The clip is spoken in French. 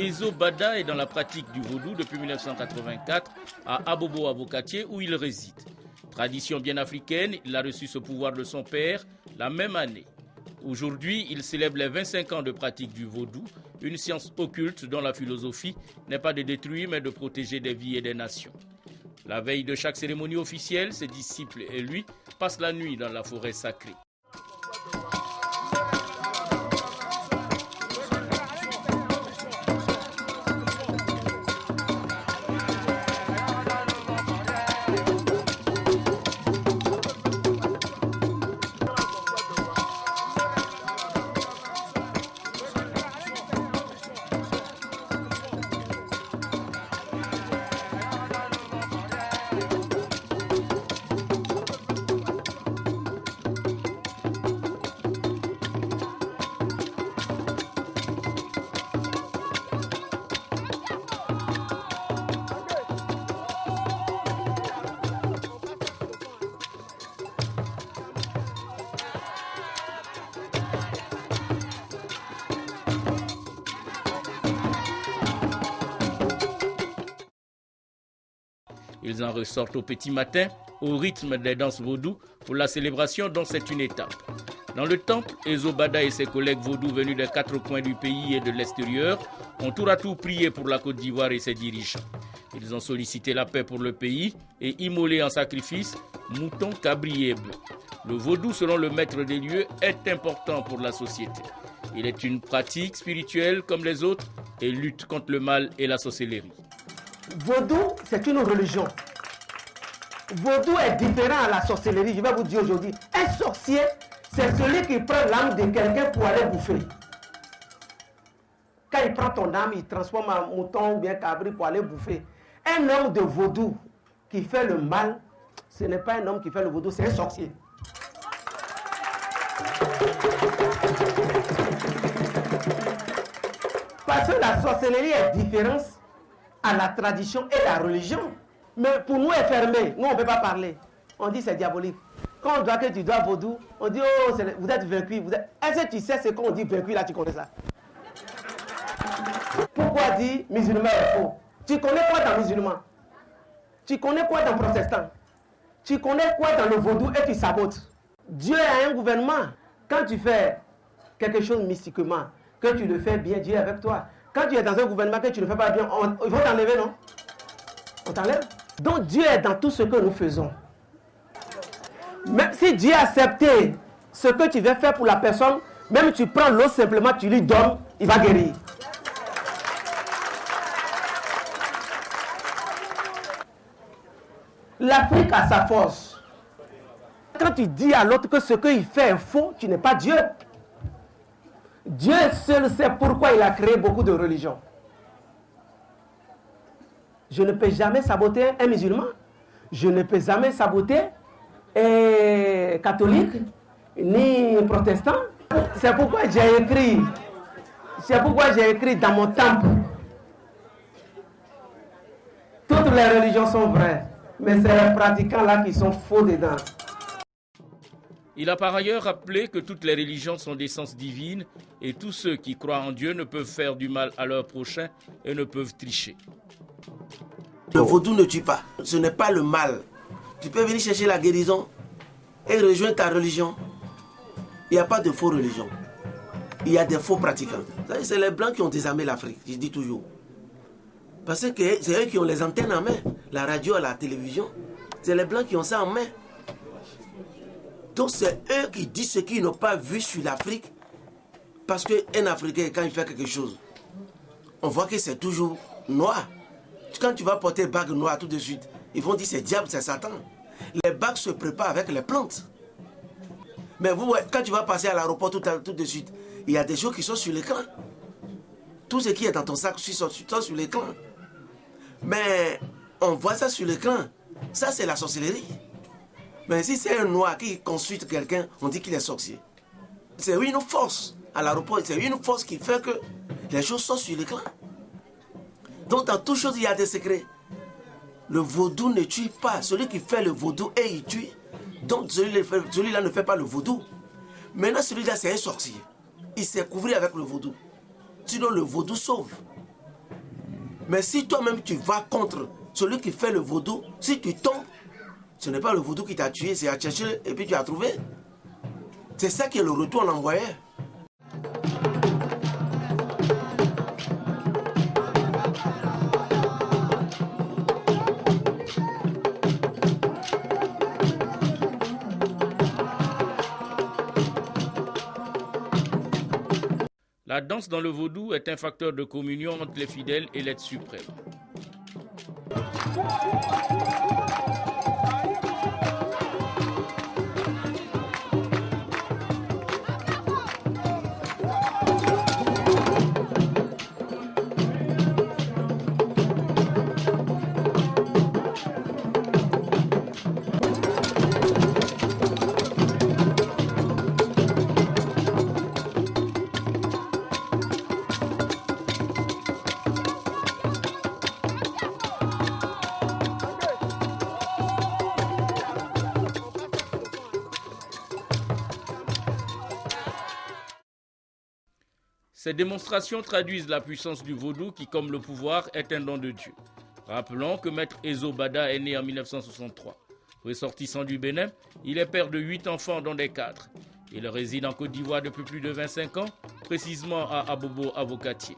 Ezo Bada est dans la pratique du vaudou depuis 1984 à Abobo-Abokatié où il réside. Tradition bien africaine, il a reçu ce pouvoir de son père la même année. Aujourd'hui, il célèbre les 25 ans de pratique du vaudou, une science occulte dont la philosophie n'est pas de détruire mais de protéger des vies et des nations. La veille de chaque cérémonie officielle, ses disciples et lui passent la nuit dans la forêt sacrée. Ils en ressortent au petit matin, au rythme des danses vaudou, pour la célébration dont c'est une étape. Dans le temple, Ezo Bada et ses collègues vaudous venus des 4 coins du pays et de l'extérieur ont tour à tour prié pour la Côte d'Ivoire et ses dirigeants. Ils ont sollicité la paix pour le pays et immolé en sacrifice moutons, cabris et bœufs. Le vaudou, selon le maître des lieux, est important pour la société. Il est une pratique spirituelle comme les autres et lutte contre le mal et la sorcellerie. Vaudou, c'est une religion. Vaudou est différent à la sorcellerie. Je vais vous dire aujourd'hui, un sorcier, c'est celui qui prend l'âme de quelqu'un pour aller bouffer. Quand il prend ton âme, il transforme en mouton ou bien cabri pour aller bouffer. Un homme de vaudou qui fait le mal, ce n'est pas un homme qui fait le vaudou, c'est un sorcier. Parce que la sorcellerie est différente à la tradition et la religion. Mais pour nous, est fermé. Nous, on ne peut pas parler. On dit c'est diabolique. Quand on doit que tu dois vaudou, on dit oh, vous êtes vaincu. Est-ce que tu sais ce qu'on dit vaincu là, tu connais ça? Pourquoi dire musulman est faux? Tu connais quoi dans musulman? Tu connais quoi dans protestant? Tu connais quoi dans le vaudou et tu sabotes? Dieu a un gouvernement. Quand tu fais quelque chose mystiquement, que tu le fais bien, Dieu est avec toi. Quand tu es dans un gouvernement que tu ne le fais pas bien, ils vont t'enlever, non? On t'enlève. Donc Dieu est dans tout ce que nous faisons. Même si Dieu a accepté ce que tu veux faire pour la personne, même tu prends l'eau simplement, tu lui donnes, il va guérir. L'Afrique a sa force. Quand tu dis à l'autre que ce qu'il fait est faux, tu n'es pas Dieu. Dieu seul sait pourquoi il a créé beaucoup de religions. Je ne peux jamais saboter un musulman. Je ne peux jamais saboter un catholique ni un protestant. C'est pourquoi j'ai écrit dans mon temple. Toutes les religions sont vraies, mais c'est les pratiquants là qui sont faux dedans. Il a par ailleurs rappelé que toutes les religions sont d'essence divine et tous ceux qui croient en Dieu ne peuvent faire du mal à leur prochain et ne peuvent tricher. Le vaudou ne tue pas, ce n'est pas le mal. Tu peux venir chercher la guérison et rejoindre ta religion. Il n'y a pas de faux religion. Il y a des faux pratiquants. C'est les Blancs qui ont désarmé l'Afrique, je dis toujours. Parce que c'est eux qui ont les antennes en main, la radio, la télévision. C'est les Blancs qui ont ça en main. Donc c'est eux qui disent ce qu'ils n'ont pas vu sur l'Afrique. Parce qu'un Africain, quand il fait quelque chose, on voit que c'est toujours noir. Quand tu vas porter bague noire tout de suite, ils vont dire c'est diable, c'est Satan. Les bagues se préparent avec les plantes. Mais vous, quand tu vas passer à l'aéroport tout de suite, il y a des choses qui sont sur l'écran. Tout ce qui est dans ton sac sont sur l'écran. Mais on voit ça sur l'écran. Ça, c'est la sorcellerie. Mais si c'est un noir qui consulte quelqu'un, on dit qu'il est sorcier. C'est une force à l'aéroport. C'est une force qui fait que les choses sont sur l'écran. Donc dans toute chose, il y a des secrets. Le vaudou ne tue pas. Celui qui fait le vaudou et il tue. Donc celui-là ne fait pas le vaudou. Maintenant, celui-là, c'est un sorcier. Il s'est couvert avec le vaudou. Sinon, le vaudou sauve. Mais si toi-même tu vas contre celui qui fait le vaudou, si tu tombes, ce n'est pas le vaudou qui t'a tué, c'est à chercher et puis tu as trouvé. C'est ça qui est le retour en envoyeur. La danse dans le vaudou est un facteur de communion entre les fidèles et l'être suprême. Ces démonstrations traduisent la puissance du vaudou qui, comme le pouvoir, est un don de Dieu. Rappelons que Maître Ezo Bada est né en 1963. Ressortissant du Bénin, il est père de 8 enfants dont des cadres. Il réside en Côte d'Ivoire depuis plus de 25 ans, précisément à Abobo-Avocatier.